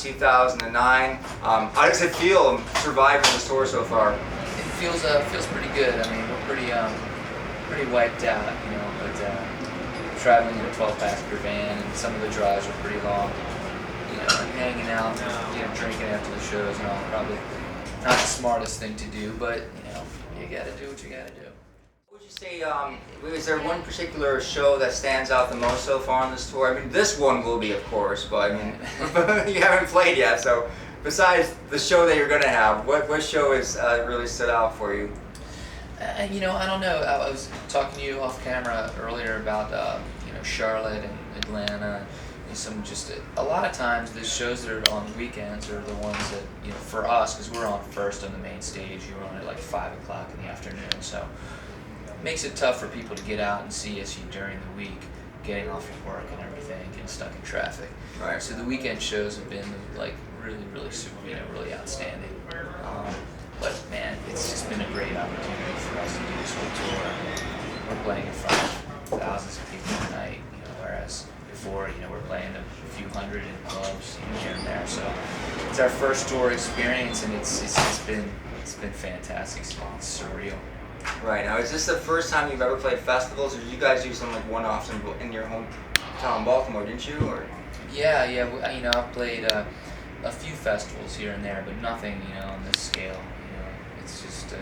since 2009. How does it feel surviving this tour so far? It feels pretty good. I mean, we're pretty wiped out, you know, but traveling in a 12-passenger van, and some of the drives are pretty long. You know, and hanging out, you know, drinking after the shows and all, probably not the smartest thing to do, but you know, you gotta do what you gotta do. What would you say, is there one particular show that stands out the most so far on this tour? I mean, this one will be, of course, but I mean, you haven't played yet, so besides the show that you're going to have, what show has really stood out for you? You know, I don't know. I was talking to you off camera earlier about, you know, Charlotte and Atlanta. And a lot of times the shows that are on the weekends are the ones that, you know, for us, because we're on first on the main stage, you're on at like 5 o'clock in the afternoon, so it makes it tough for people to get out and see us during the week, getting off of work and everything, getting stuck in traffic. Right. So the weekend shows have been like really super, you know, really outstanding. But man, it's just been a great opportunity for us to do this whole tour. We're playing in front of thousands of people tonight, you know, whereas before, you know, we're playing a few hundred in clubs, you know, here and there. So it's our first tour experience, and it's been fantastic. It's surreal. Right. Now, is this the first time you've ever played festivals, or did you guys do some like one-offs in your hometown, Baltimore, didn't you? Or Yeah. You know, I've played a few festivals here and there, but nothing, you know, on this scale. You know, it's just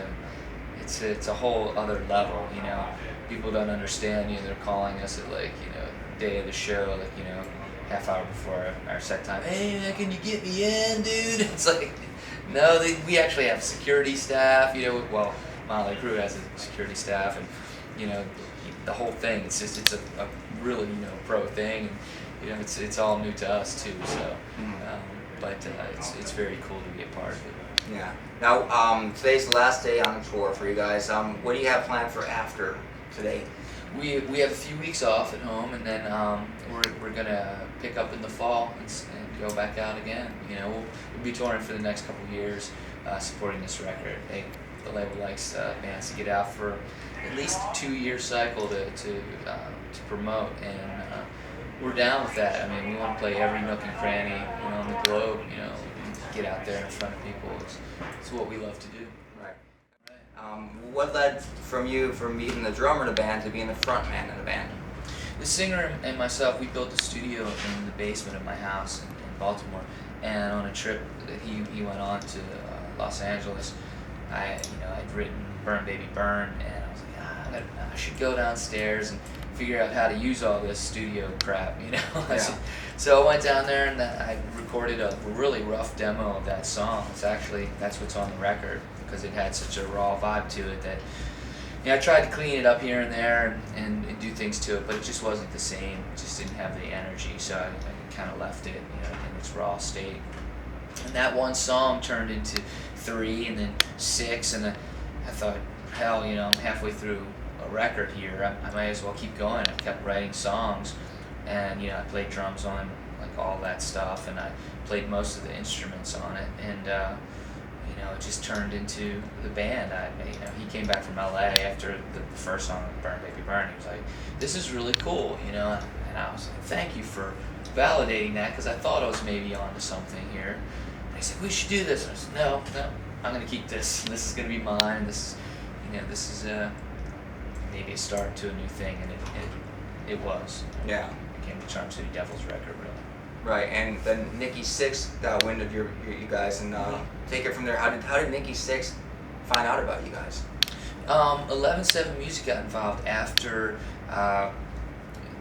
it's a whole other level. You know, people don't understand. You know, they're calling us at like, you know, day of the show, like, you know, half hour before our set time. Hey, man, can you get me in, dude? It's like, no, we actually have security staff. You know, well, Motley Crue has a security staff, and you know, the whole thing. It's a really, you know, pro thing, and you know, it's all new to us too. So, but it's very cool to be a part of it. Yeah. Now, today's the last day on the tour for you guys. What do you have planned for after today? We have a few weeks off at home, and then we're gonna pick up in the fall and go back out again. You know, we'll be touring for the next couple of years, supporting this record. The label likes bands to get out for at least a 2-year cycle to promote, and we're down with that. I mean, we want to play every nook and cranny, you know, on the globe. You know, get out there in front of people. It's what we love to do. Right. What led from even the drummer in the band to being the front man in the band? The singer and myself, we built a studio in the basement of my house in Baltimore, and on a trip that he went on to Los Angeles, I'd written Burn Baby Burn, and I was like, I should go downstairs and figure out how to use all this studio crap, you know. Yeah. So I went down there and I recorded a really rough demo of that song. That's what's on the record, because it had such a raw vibe to it that, you know, I tried to clean it up here and there and do things to it, but it just wasn't the same. It just didn't have the energy, so I kind of left it, you know, in its raw state. And that one song turned into 3 and then 6, and I thought, hell, you know, I'm halfway through a record here. I might as well keep going. I kept writing songs, and you know, I played drums on like all that stuff, and I played most of the instruments on it, and you know, it just turned into the band. You know, he came back from LA after the first song, Burn Baby Burn. He was like, "This is really cool," you know, and I was like, "Thank you for validating that," because I thought I was maybe onto something here. And he said, "We should do this." And I said, "No, I'm gonna keep this. This is gonna be mine. This is maybe a start to a new thing," and it was. Yeah. It became the Charm City Devils record, really. Right, and then Nikki Sixx got wind of you guys, and take it from there. How did Nikki Sixx find out about you guys? 11/7 Music got involved after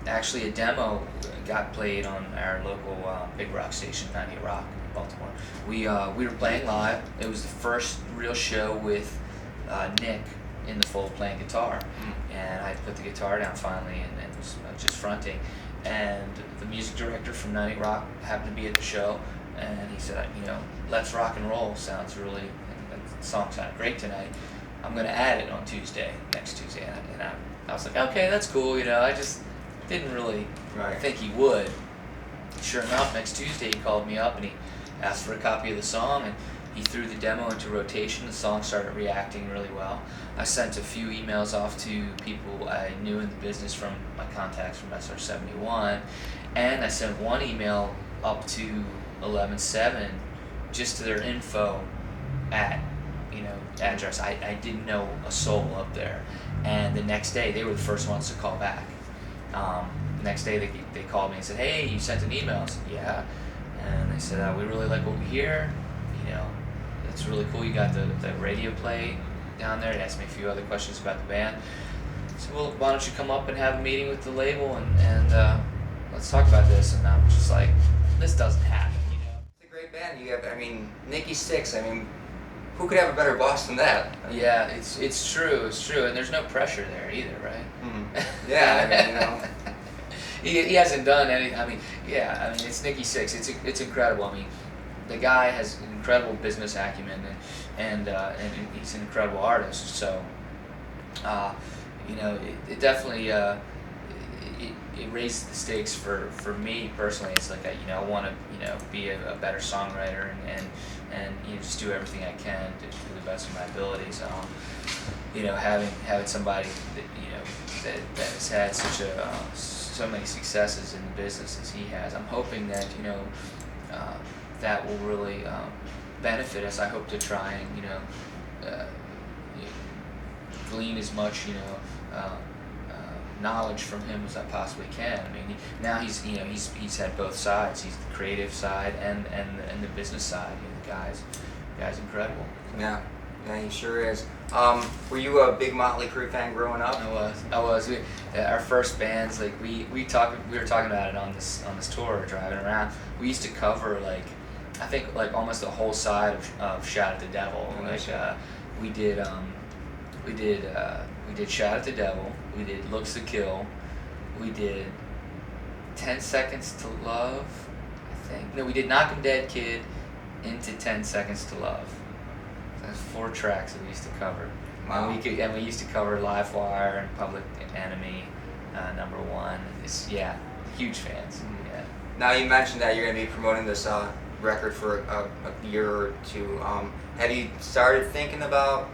actually a demo got played on our local big rock station, 98 Rock in Baltimore. We were playing live. It was the first real show with Nick in the fold playing guitar, and I put the guitar down finally and was just fronting. And the music director from 98 Rock happened to be at the show, and he said, you know, "Let's Rock and Roll sounds really, and the song sounded great tonight. I'm going to add it on next Tuesday." And I was like, okay, that's cool, you know. I just didn't really think he would. Sure enough, next Tuesday he called me up and he asked for a copy of the song, and he threw the demo into rotation. The song started reacting really well. I sent a few emails off to people I knew in the business from my contacts from SR71, and I sent one email up to 11-7 just to their info at, address. I didn't know a soul up there. And the next day, they were the first ones to call back. The next day, they called me and said, "Hey, you sent an email." I said, "Yeah." And they said, "We really like what we hear. It's really cool. You got the radio play down there." They asked me a few other questions about the band. I said, "Well, why don't you come up and have a meeting with the label and let's talk about this?" And I'm just like, this doesn't happen. It's a great band. You have, Nikki Sixx. Who could have a better boss than that? Yeah, it's true, and there's no pressure there either, right? Mm-hmm. Yeah, he hasn't done anything. It's Nikki Sixx. It's incredible. The guy has incredible business acumen, and he's an incredible artist. So, it definitely it raised the stakes for me personally. It's like I want to be a better songwriter and just do everything I can to the best of my abilities. Having somebody that has had so many successes in the business as he has, I'm hoping that that will really benefit us. I hope to try and glean as much knowledge from him as I possibly can. Now he's had both sides. He's the creative side and the business side. The guy's incredible. Yeah, he sure is. Were you a big Motley Crue fan growing up? I was. Our first bands, we were talking about it on this tour driving around. We used to cover I think almost the whole side of Shout at the Devil. We did Shout at the Devil. We did Looks to Kill. We did 10 Seconds to Love, I think. No, we did Knock 'Em Dead Kid into 10 Seconds to Love. So that's 4 tracks that we used to cover. Wow. And we used to cover Live Wire and Public Enemy, number 1. Huge fans. Mm-hmm. Yeah. Now you mentioned that you're going to be promoting this record for a year or two. Have you started thinking about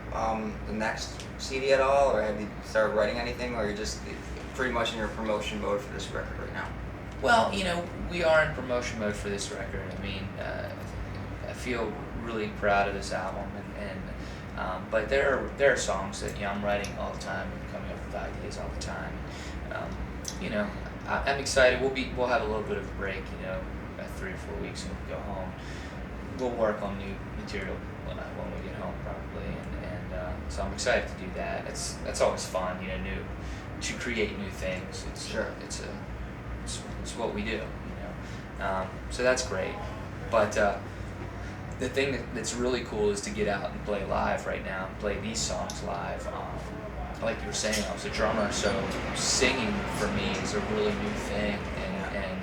the next CD at all, or have you started writing anything, or you're just pretty much in your promotion mode for this record right now? Well, we are in promotion mode for this record. I feel really proud of this album, but there are songs that I'm writing all the time and coming up with ideas all the time. I'm excited. We'll have a little bit of a break, about 3 or 4 weeks, and we'll go home. We'll work on new material when we get home, probably, and so I'm excited to do that. That's always fun, to create new things. It's what we do, So that's great. But the thing that's really cool is to get out and play live right now, and play these songs live. Like you were saying, I was a drummer, so singing for me is a really new thing, and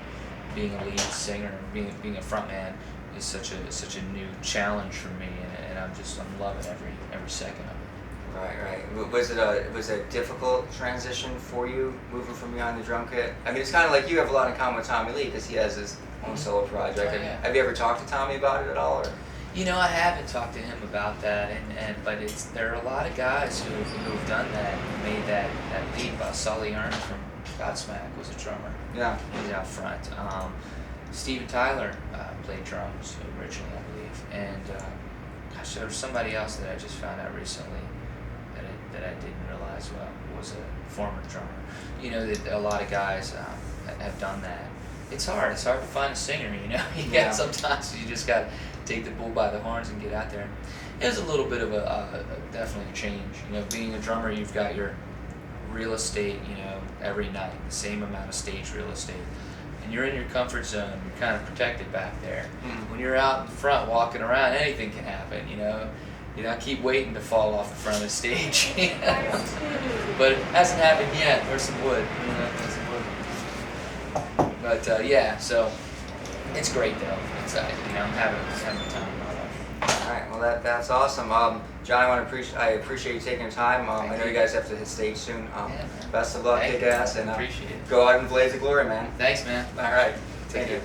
being a lead singer, being a frontman is such a new challenge for me, and I'm loving every second of it. Right. Was it a difficult transition for you moving from behind the drum kit? It's kind of like you have a lot in common with Tommy Lee because he has his own solo project. Oh, yeah. Have you ever talked to Tommy about it at all? Or? I haven't talked to him about that, but there are a lot of guys who've done that, made that leap. Sully Earns from Godsmack was a drummer. Yeah. He's out front. Steven Tyler played drums originally, I believe, and there was somebody else that I just found out recently that I didn't realize was a former drummer. That a lot of guys have done that. It's hard. It's hard to find a singer. Yeah. Sometimes you just got to take the bull by the horns and get out there. It was a little bit of a definitely a change. Being a drummer, you've got your real estate. Every night, the same amount of stage real estate, and you're in your comfort zone. You're kind of protected back there. Mm-hmm. When you're out in front walking around, anything can happen. Keep waiting to fall off the front of the stage. But it hasn't happened yet. There's some wood. But so it's great though. It's I'm having the time of my life. All right. Well, that's awesome. John, I appreciate you taking the time. I know you guys have to hit stage soon. Best of luck, kick ass, and appreciate it. Go out and blaze the glory, man. Thanks, man. All right. Take Thank care. you.